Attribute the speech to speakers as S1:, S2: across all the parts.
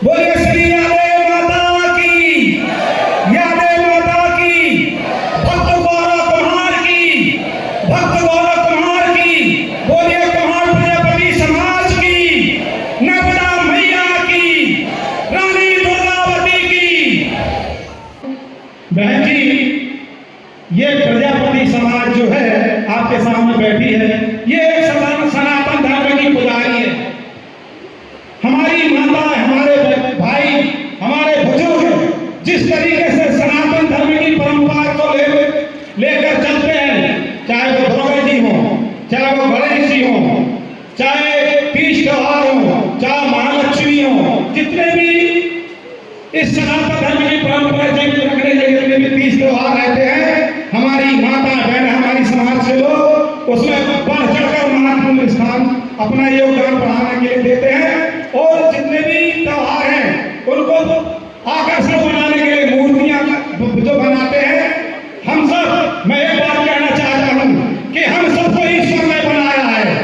S1: बोलिए श्री यादव माता की, यादव माता की, भक्त गौरव कुम्हार की, भक्त गौरव कुम्हार की। बोलिए कुम्हार प्रजापति समाज की, नर्मदा मैया की, रानी दुर्गावती की। बहन जी, ये प्रजापति समाज जो है आपके सामने बैठी है, ये सनातन धर्म की पुजारी है। हमारी माता, हमारे भाई, हमारे बुजुर्ग जिस तरीके से सनातन धर्म की परंपरा को लेकर चलते हैं, चाहे वो दुर्गा जी हो, चाहे वो गणेश जी हो, चाहे तीज त्योहार हो, चाहे महालक्ष्मी हो, जितने भी इस सनातन धर्म की परंपरा जीवित रखने के लिए भी तीज त्योहार रहते हैं, हमारी माता बहन, हमारी समाज से लोग उसमें बढ़ चढ़कर महत्वपूर्ण स्थान अपना योगदान बढ़ाने के लिए देते हैं। और जितने भी त्योहार हैं उनको आकर्षक बनाने के लिए मूर्तियां जो बनाते हैं, हम सब, मैं एक बात कहना चाहता हूं कि हम सबको ईश्वर ने बनाया है,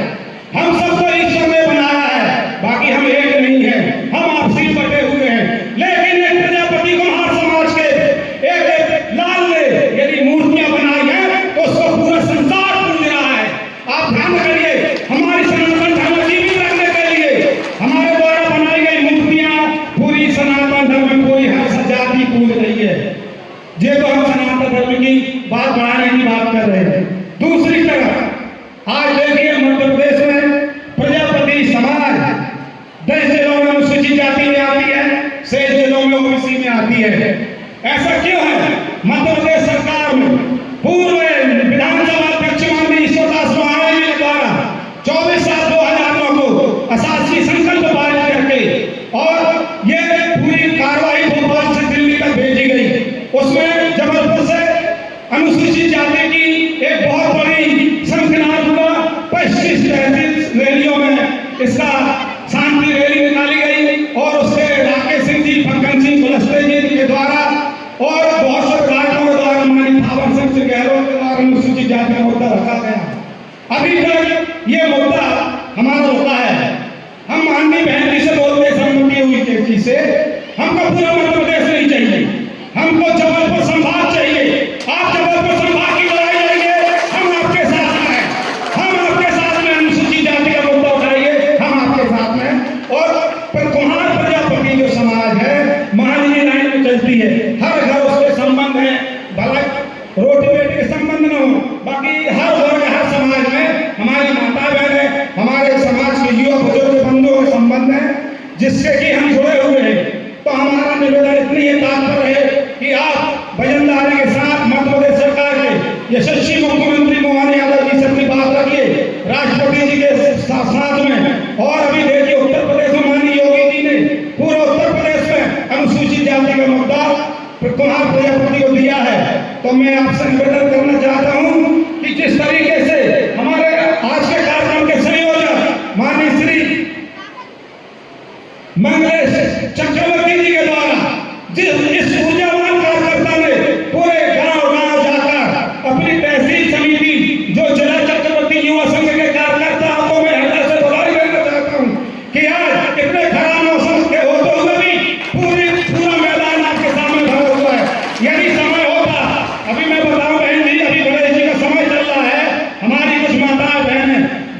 S1: हम सबको ईश्वर ने बनाया है, बाकी हम एक नहीं है, हम आपसी बटे हुए हैं। लेकिन एक प्रजापति कुम्हार समाज के एक लाल ने यदि मूर्तियां बनाई है तो उसको पूरा संसार पूज रहा है। आप ध्यान करिए, हमारी सनातन धर्म जीवित रखने के लिए हमारे द्वारा बनाई गई मूर्तियां पूरी सनातन धर्म में कोई हर जाति पूज रही है। ये तो हम सनातन धर्म की बात बढ़ाने की बात कर रहे हैं। दूसरी तरफ आज देखिए मध्य प्रदेश में प्रजापति समाज 10 जिलों में अनुसूचित जाति में आती है, 6 जिलों में ओबीसी में आती है। ऐसा क्यों है? मध्य प्रदेश सरकार में पूर्व विधानसभा अध्यक्ष माननीय ईश्वरदास महाराज के द्वारा 24/7/2009 को अशासकीय संकल्प पारित करके और ये पूरी कार्रवाई भोपाल से दिल्ली तक भेजी गई। उसमें जबलपुर से अनुसूचित जाति की एक बहुत बड़ी संख्या हुआ, 25 तहसील रैलियों में इसका शांति रैली निकाली गई और उससे राकेश सिंह जी, फग्गन सिंह कुलस्ते जी के द्वारा और बहुत से विधायकों के द्वारा, माननीय थावर सिंह गहलोत के द्वारा अनुसूचित जाति का मुद्दा रखा गया। अभी तक ये मुद्दा हमारा होता है। हम माननीय बहन जी से बोलते सहमति हुई के चीज से, हमको पूरा मध्य प्रदेश नहीं चाहिए, हमको जबलपुर संभाग चाहिए। आप जबलपुर संभाग की लड़ाई लड़िए, हम आपके साथ हैं, हम आपके साथ में। अनुसूचित जाति का मुद्दा उठाइए, हम आपके साथ में। और कुम्हार प्रजापति जो समाज है महाजनी लाइन में चलती है, हर घर उसके संबंध है, भला रोटी बेटी के संबंध न हो, बाकी हर वर्ग, हर समाज में हमारी माता बहन है, हमारे समाज के युवा बुजुर्ग बंधुओं के संबंध है जिससे कि हम जुड़े हुए हैं। तो हमारा निवेदन इतनी ही तात्पर्य है कि आप वजनदारी के साथ मध्य प्रदेश सरकार के यशस्वी मुख्यमंत्री मोहन यादव जी से अपनी बात रखिए, राष्ट्रपति जी के साथ में। और अभी देखिए उत्तर प्रदेश में माननीय योगी जी ने पूरे उत्तर प्रदेश में अनुसूचित जाति का मुद्दा कुम्हार प्रजापति को दिया है। तो मैं आपसे निवेदन करना चाहता हूं कि जिस तरीके से हमारे आज के कार्यक्रम के संयोजक माननीय श्री मंगलेश चक्रवर्ती जी के द्वारा इस ऊर्जावान कार्यकर्ता ने पूरे गांव जाकर अपनी तहसील समिति जो जिला चक्रवर्ती युवा संघ के कार्यकर्ता को मैं हृदय से बधाई देना चाहता हूं कि आज इतने खराब मौसम के होते हुए भी पूरा मैदान आपके सामने भरा हुआ है। यदि समय होता, अभी मैं बताऊं बहन जी, अभी गणेश जी का समय चल रहा है, हमारी कुछ माताएं बहन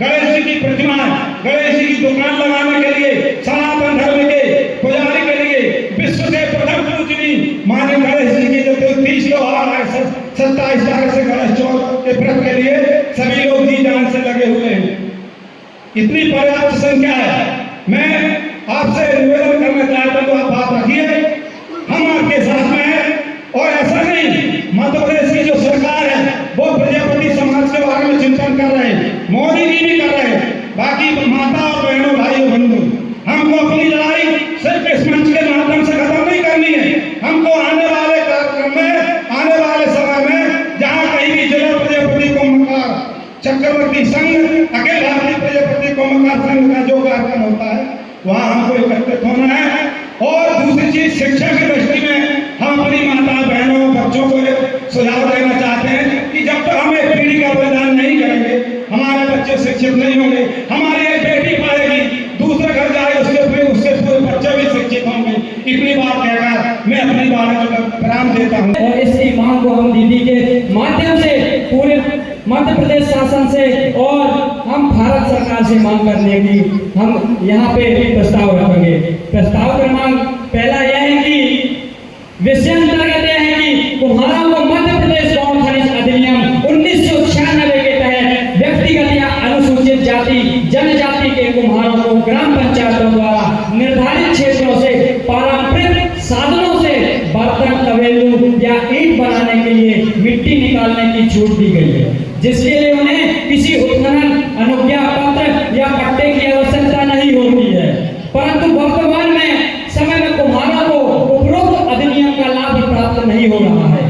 S1: गणेश जी की प्रतिमा, गणेश जी की दुकान लगाने के लिए, सनातन धर्म के पुजारी के लिए विश्व के प्रथम पूजनी माननीय गणेश जी की जो 30 त्योहार है, 27 तारीख से गणेश चौथ के व्रत के लिए सभी लोग जी जान से लगे हुए हैं। इतनी पर्याप्त संख्या है। मैं आपसे निवेदन करना चाहता हूं, आप बात रखिए, हम आपके साथ में हैं। और ऐसा नहीं, मध्य प्रदेश की जो सरकार है वो प्रजापति समाज के बारे में चिंतन कर रहे हैं, मोदी जी भी कर रहे हैं, बाकी माता और बहनों, भाइयों, बंधु, हमको अपनी लड़ाई सिर्फ इस मंच के माध्यम से खत्म नहीं करनी है। हमको आने वाले कार्यक्रम में, आने वाले समय में जहां कहीं भी जिला प्रजापति कुम्हार चक्रवर्ती संघ, अखिल भारतीय प्रजापति कुम्हार संघ का जो कार्यक्रम होता है वहां हमको एकत्रित होना है। और दूसरी चीज, शिक्षा की दृष्टि में हम अपनी माता बहनों बच्चों को सुझाव देना चाहते हैं कि जब तक हम एक पीढ़ी का बलिदान नहीं करेंगे, हमारे बच्चे शिक्षित नहीं होंगे। हमारी एक बेटी पढ़ेगी, दूसरे घर जाए, उसके पूरे बच्चे भी शिक्षित होंगे। इतनी बात कहकर मैं अपनी बात को विराम देता हूँ।
S2: और इसी मांग को हम दीदी के माध्यम से पूरे मध्य प्रदेश शासन से और हम भारत सरकार से मांग करने की हम यहाँ पे प्रस्ताव रखेंगे। प्रस्ताव क्रमांक पहला यह है कि विषय अंतर्गत यह है कि कुम्हारों को मध्य प्रदेश गौण खनिज अधिनियम 1996 के तहत व्यक्तिगत या अनुसूचित जाति जनजाति के कुम्हारों को ग्राम पंचायतों द्वारा निर्धारित क्षेत्रों से पारंपरिक साधनों से बर्तन, तवेलू या ईंट बनाने के लिए मिट्टी निकालने की छूट दी गई है, जिसके लिए उन्हें किसी उत्खनन अनुज्ञा पत्र या पट्टे की आवश्यकता नहीं होती है। परंतु वर्तमान में समय में कुम्हारों को उपरोक्त अधिनियम का लाभ प्राप्त नहीं हो रहा है।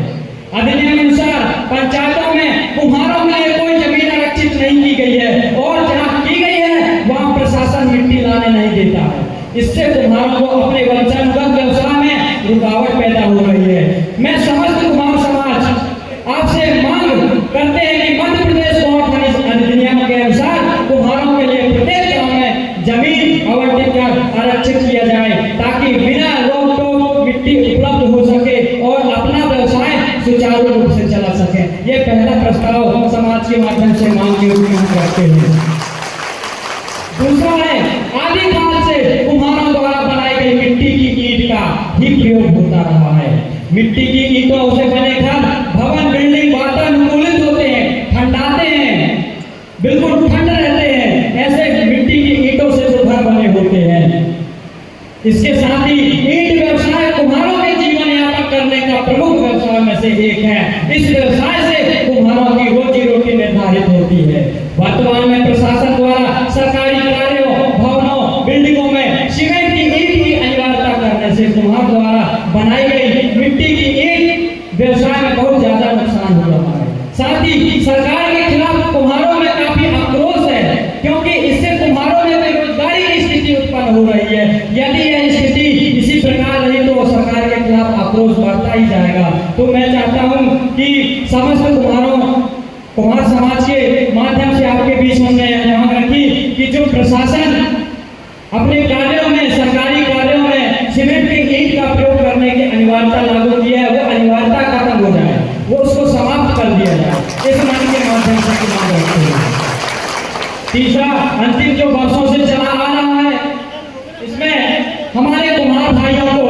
S2: अधिनियम अनुसार पंचायतों में कुम्हारों के लिए कोई जमीन आरक्षित नहीं की गई है और जहाँ की गई है वहाँ प्रशासन मिट्टी लाने नहीं देता है। इससे कुम्हारों को अपने वंशानुगत व्यवसाय में रुकावट पैदा हो रही है। मैं समस्त कुम्हार समाज आपसे मांग करते हैं कि मध्य प्रदेश गौण खनिज अधिनियम के अनुसार कुम्हारों के लिए प्रत्येक गांव में जमीन आवंटित कर आरक्षित किया जाए, ताकि बिना रोक टोक मिट्टी उपलब्ध हो सके और अपना व्यवसाय सुचारू रूप से चला सके। ये पहला प्रस्ताव समाज के माध्यम से मांग के रूप में हम रखते हैं। दूसरा है, आदिकाल से कुम्हारों द्वारा बनाई गई मिट्टी की ईंट का ही प्रयोग होता रहा है। मिट्टी की ईंटों से बने घर, भवन, बिल्डिंग वातानुकूलित होते हैं, ठंडाते हैं, बिल्कुल ठंड रहते हैं। ऐसे मिट्टी की ईंटों से जो घर बने होते हैं। इसके साथ ही ईंट व्यवसाय कुम्हारों के जीवन यापन करने का प्रमुख व्यवसाय में से एक है। इस व्यवसाय से कुम्हारों की रोजी रोटी निर्धारित होती है। वर्तमान में प्रशासन द्वारा सरकारी कार्यों, भवनों, बिल्डिंगों में सीमेंट की ईंट की अनिवार्यता करने से कुम्हार द्वारा बनाई गई मिट्टी की ईंट व्यवसाय में बहुत ज्यादा नुकसान हो रहा है। साथ ही सरकार के खिलाफ कुम्हारों में काफी आक्रोश है, क्योंकि इससे कुम्हारों में बेरोजगारी की स्थिति उत्पन्न हो रही है। यदि यह स्थिति इसी प्रकार रही तो सरकार के खिलाफ आक्रोश बढ़ता ही जाएगा। तो मैं चाहता हूं कि समस्त कुम्हार समाज के माध्यम से आपके बीच में मांग रखी कि जो प्रशासन अपने कार्यों में, सरकारी कार्यों में सीमेंट की ईंट का प्रयोग करने की अनिवार्यता लागू किया है, वो अनिवार्यता खत्म हो जाए, वो उसको समाप्त कर दिया जाए। इस मांग के माध्यम से मांग रखते हैं। तीसरा, अंतिम जो वर्षों से चला आ रहा है, इसमें हमारे कुम्हार भाइयों को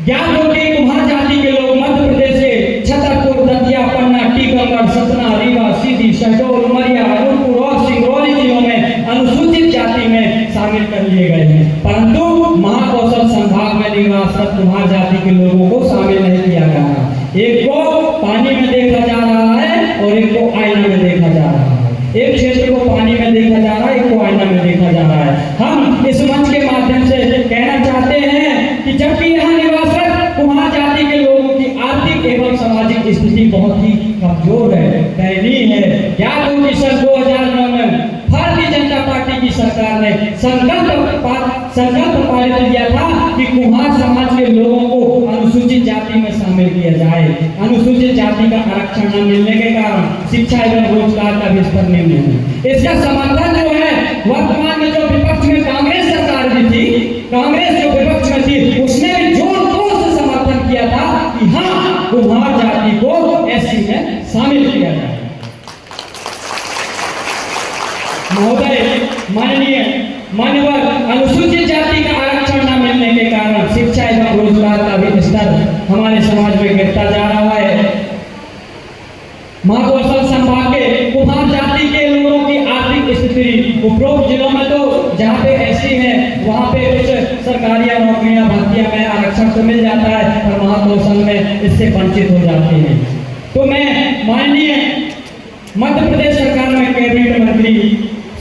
S2: ज्ञात हो कि कुम्हार जाति के लोग मध्य प्रदेश से छतरपुर, दतिया, पन्ना, टीकमगढ़, सतना, रीवा, सीधी, शहडोल, उमरिया, अनूपपुर और सिंगरौली जिलों में अनुसूचित जाति में शामिल कर लिए गए हैं। परंतु महाकौशल संभाग में निवासरत कुम्हार जाति के लोगों को शामिल नहीं किया गया है। एक को पानी में देखा जा रहा है और एक को आईना में देखा जा रहा है। एक क्षेत्र को पानी में देखा जा रहा है, एक को आईना में देखा जा रहा है। हम इस मंच के माध्यम से कहना चाहते हैं कि जबकि यहाँ निवासरत कुम्हार जाति के लोगों की आर्थिक एवं सामाजिक स्थिति बहुत ही कमजोर है, दयनीय है। ज्ञात हो कि सन 2009 में भारतीय जनता पार्टी की सरकार ने संकल्प पारित किया था कि कुम्हार समाज के लोगों को अनुसूचित जाति में शामिल किया जाए। अनुसूचित जाति का आरक्षण न मिलने के कारण शिक्षा एवं रोजगार का भी स्तर निम्न है। इसका समर्थन जो है, वर्तमान में जो विपक्ष में कांग्रेस सरकार भी थी, कांग्रेस जो विपक्ष में थी, उसने भी जोर शोर से समर्थन किया था कि हाँ, कुम्हार जाति को एससी में शामिल किया जाए। महोदय, मान्यवर, अनुसूचित जाति का आरक्षण न मिलने के कारण शिक्षा एवं रोजगार का भी स्तर हमारे समाज में गिरता जा रहा है। महाकौशल संभाग के कुम्हार जाति के लोगों की आर्थिक स्थिति उपरोक्त जिलों में तो जहाँ पे ऐसी है वहाँ पे कुछ सरकारी नौकरियां, भर्तियां में आरक्षण तो मिल जाता है, पर महाकौशल में इससे वंचित हो जाते हैं। तो मैं माननीय मध्य प्रदेश सरकार में कैबिनेट मंत्री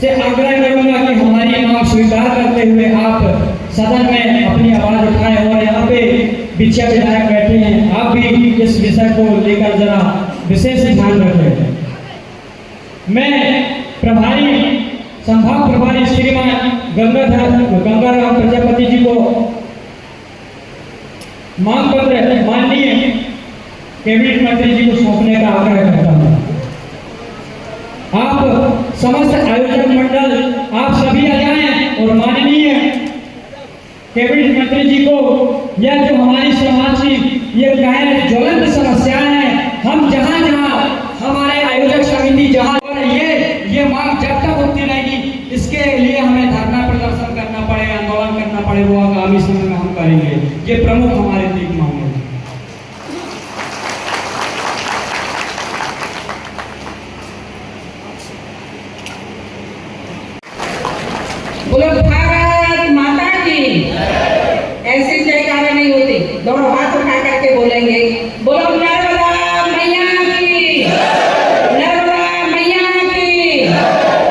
S2: से आग्रह करूंगा कि हमारी मांग स्वीकार करते हुए आप सदन में अपनी आवाज उठाएं और यहाँ पे विषय विधायक बैठे हैं, आप भी इस विषय को लेकर जरा विशेष ध्यान रखें। मैं संभाग प्रभारी श्रीमान गंगाराम प्रजापति जी को मांग पत्र माननीय कैबिनेट मंत्री जी को सौंपने का आग्रह करता हूँ। आप समस्त आयोजक मंडल आप सभी आ जाएं और माननीय कैबिनेट मंत्री जी को यह जो हमारी समाज की ये गहन ज्वलंत समस्या है, हम जहाँ जहाँ हमारे आयोजक समिति जहाँ और ये मांग जब तक होती रहेगी, इसके लिए हमें धरना प्रदर्शन करना पड़े, आंदोलन करना पड़े, वो आगामी समय में हम करेंगे। ये प्रमुख हमारे तीन मांग है।
S3: बोलो भारत माता की। ऐसे जयकारा नहीं होते, दोनों हाथ उठा करके बोलेंगे, बोलो नर्मदा मैया की, नर्मदा मैया की,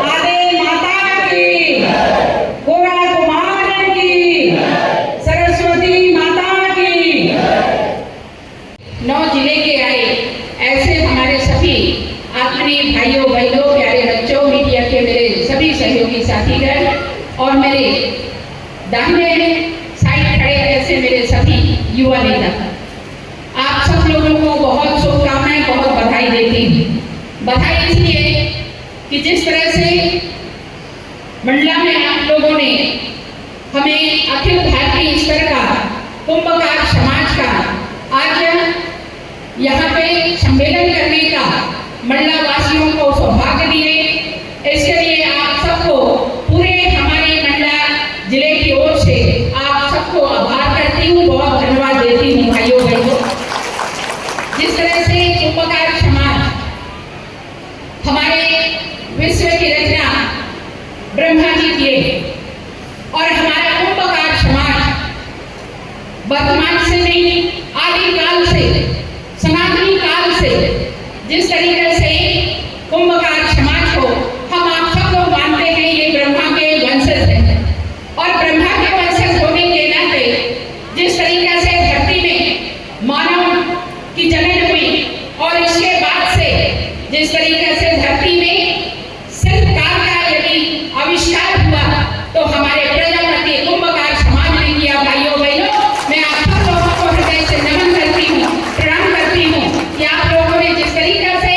S3: आदे माता की, कोरा कुमार की, सरस्वती माता की। 9 जिले के आए ऐसे हमारे सभी आत्मीय भाइयों बहनों, प्यारे बच्चों, मीडिया के मेरे सभी सहयोगी साथीगण और मेरे दाहिने साइड खड़े ऐसे मेरे सभी युवा नेता, आप सब लोगों को बहुत शुभकामनाएं, बहुत बधाई देती हूँ। बधाई इसलिए कि जिस तरह से मंडला में आप लोगों ने हमें अखिल भारतीय स्तर का कुंभकार समाज का आज यहाँ पे सम्मेलन करने का मंडला वासियों को सौभाग्य दिए, इसके लिए आप सबको पूरे हमारे मंडला जिले की ओर से आप सबको आभार करती हूँ, बहुत धन्यवाद देती हूँ भाइयों बहनों। जिस तरह से कुंभकार समाज हमारे विश्व की रचना ब्रह्मा जी किए और हमारा कुंभकार समाज वर्तमान से नहीं, आदिकाल से, सनातनी काल से जिस तरीके से कुंभकार समाज को हम आप सब लोग मानते हैं, ये ब्रह्मा के वंशज है और ब्रह्मा के वंशज होने के नाते जिस तरीके से धरती में मानव की जनन हुई और इसके बाद से जिस तरीके से धरती में शिल्पकार का यदि आविष्कार हुआ तो हमारे प्रजापति कुंभकार समाज ने किया। भाइयों बहनों, मैं आप सब लोगों को हृदय से नमन करती हूँ, प्रणाम करती हूँ कि आप लोगों ने जिस तरीके से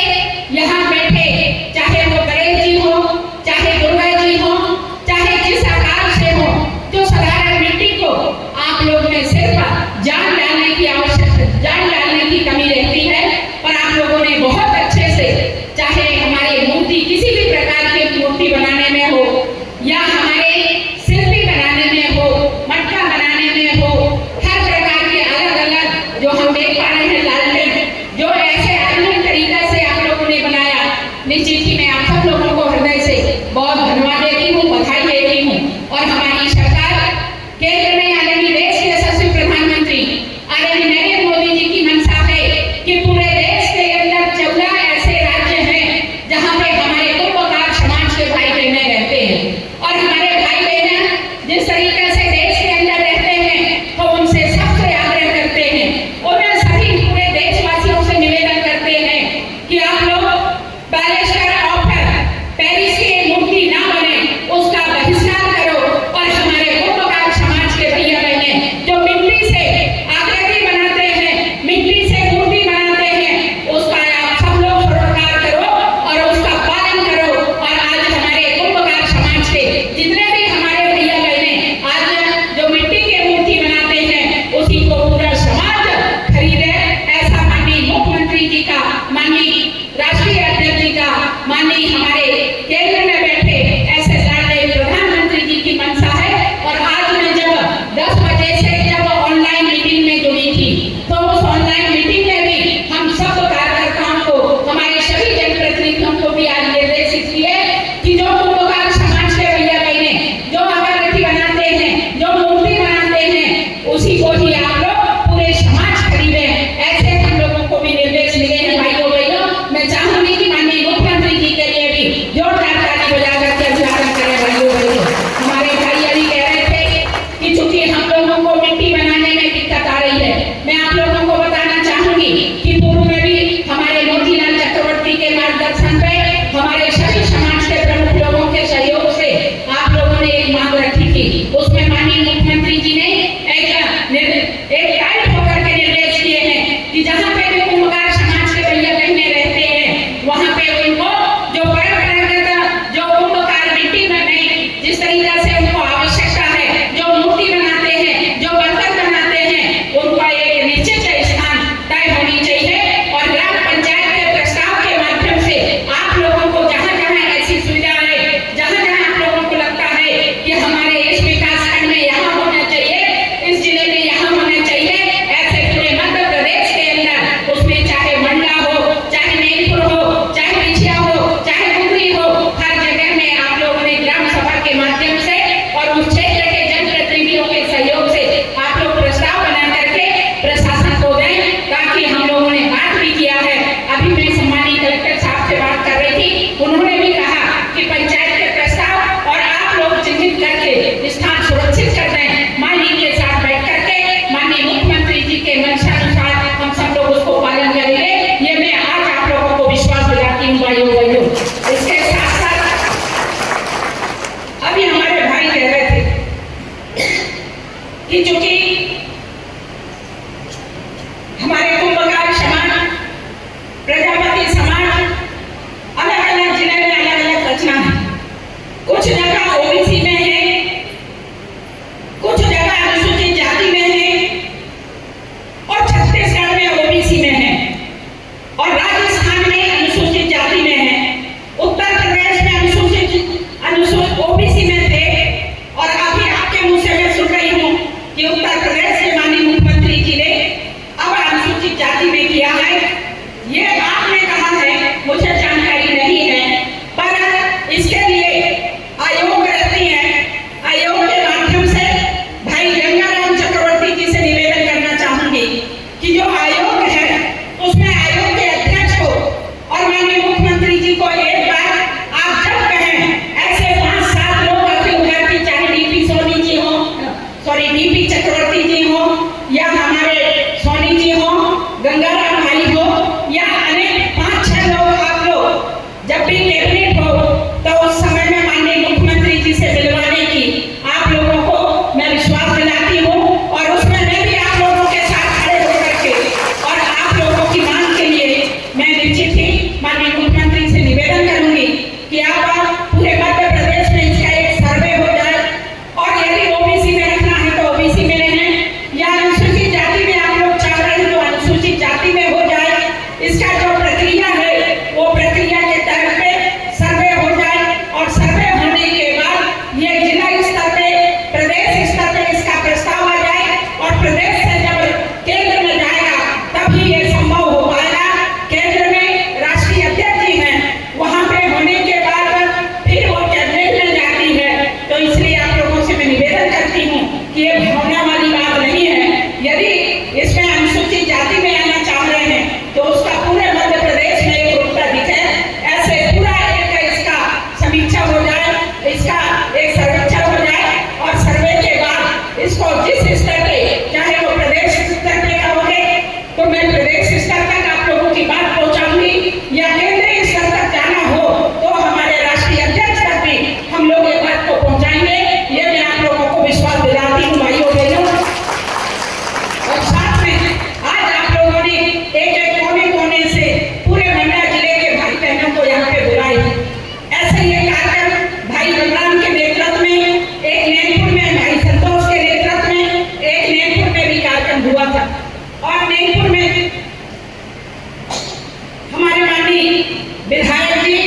S3: प्रदेश के माननीय मुख्यमंत्री जी ने अब अनुसूचित जाति में किया है। ये आपने कहा है, मुझे जानकारी नहीं है, पर इसके लिए आयोग रहती है। आयोग के माध्यम से भाई गंगाराम चक्रवर्ती जी से निवेदन करना चाहूंगी कि जो आयोग है उसमें आयोग के अध्यक्ष को और माननीय मुख्यमंत्री जी को एक बार आप जब कहें ऐसे 5-7 लोग अखिल भारतीय, चाहे डीपी सोनी जी हो, सॉरी डीपी चक्रवर्ती जी हो, या हमारे सोनी जी हो, गंगाराम भाई हो, या अनेक 5-6 लोग आप लोग जब भी कैबिनेट हो तो उस समय में माननीय मुख्यमंत्री जी से मिलवाने की आप लोगों को मैं विश्वास दिलाती हूँ। और उसमें मैं भी आप लोगों के साथ खड़े होकर के और आप लोगों की मांग के लिए मैं निश्चित ही माननीय मुख्यमंत्री से निवेदन करूंगी कि आप पूरे मध्य प्रदेश में इसका एक सर्वे हो जाए, और यदि ओबीसी में रखना है तो ओबीसी में रहें, या अनुसूचित जाति में आप लोग चाह रहे हैं तो अनुसूचित जाति में हो जाए। इसका जो प्रक्रिया है वो प्रक्रिया के तहत पे सर्वे हो जाए, और सर्वे होने के बाद ये जिला स्तर पे, प्रदेश स्तर पे इसका प्रस्ताव आ जाए, और प्रदेश से जब केंद्र में जाएगा तभी ये संभव हो पाएगा। केंद्र में राष्ट्रीय अध्यक्ष जी हैं, वहाँ पे होने के बाद फिर वो कैबिनेट में जाती है। तो इसलिए आप लोगों से मैं निवेदन करती हूँ कि ये भावना वाली बात नहीं है। यदि इसमें अनुसूचित जाति में आना चाह रहे हैं तो उसका पूरे मध्य प्रदेश में एक रूपता दिखे, ऐसे पूरा एक इसका समीक्षा हो जाए, इसका एक सर्वेक्षण हो जाए, और सर्वे के बाद इसको जिस स्तर पे, चाहे वो प्रदेश स्तर पे करोगे तो मैं प्रदेश स्तर तक आप लोगों की बात पहुंचाऊंगी, या केंद्रीय स्तर तक जाना हो तो हमारे राष्ट्रीय अध्यक्ष तक भी हम लोग ये बात को पहुंचाएंगे। ये मैं आप लोगों को विश्वास दिलाती हूँ भाइयों बहनों। और साथ में आज आप लोगों ने एक कोने कोने से पूरे मंडला जिले के भाई बहनों को यहाँ पे बुलाई। ऐसे ये कार्यक्रम भाई बलराम के नेतृत्व में, एक नैनपुर में भाई संतोष के नेतृत्व में, एक नैनपुर में भी कार्यक्रम हुआ था। और नैनपुर में हमारे माननीय विधायक जी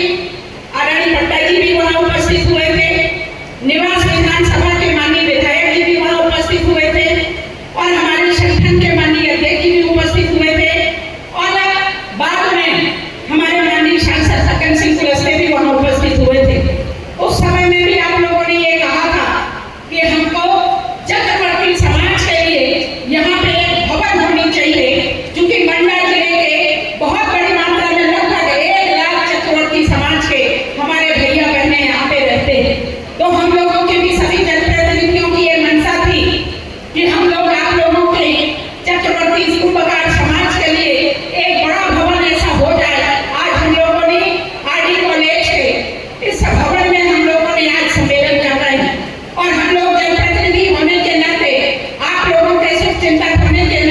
S3: आदरणीय पट्टा जी भी वहाँ उपस्थित हुए थे, निवास विधानसभा के माननीय विधायक जी भी वहाँ उपस्थित हुए थे, और हमारे संगठन के माननीय अध्यक्ष जी भी उपस्थित हुए थे, और बाद में हमारे माननीय सांसद सकन सिंह कुलस्ते भी वहाँ उपस्थित हुए थे। उस समय में भी आप लोगों ने ये कहा था कि हमको चक्रवर्ती समाज के लिए यहाँ पे एक भवन होनी चाहिए, क्योंकि मंडला जिले के बहुत बड़ी मात्रा में लगभग 1 लाख चक्रवर्ती समाज के हमारे भैया बहने यहाँ पे रहते हैं। तो हम लोगों के भी सभी जनप्रतिनिधियों की ये मंशा थी कि हम लोग आप लोगों के चक्रवर्ती उपकार समाज के लिए एक बड़ा भवन ऐसा हो जाए। आज हम लोगों ने आरडी कॉलेज के इस भवन में हम लोगों ने आज सम्मेलन कर रहे हैं, और हम लोग जनप्रतिनिधि होने के नाते, आप लोगों के सुख चिंतक होने के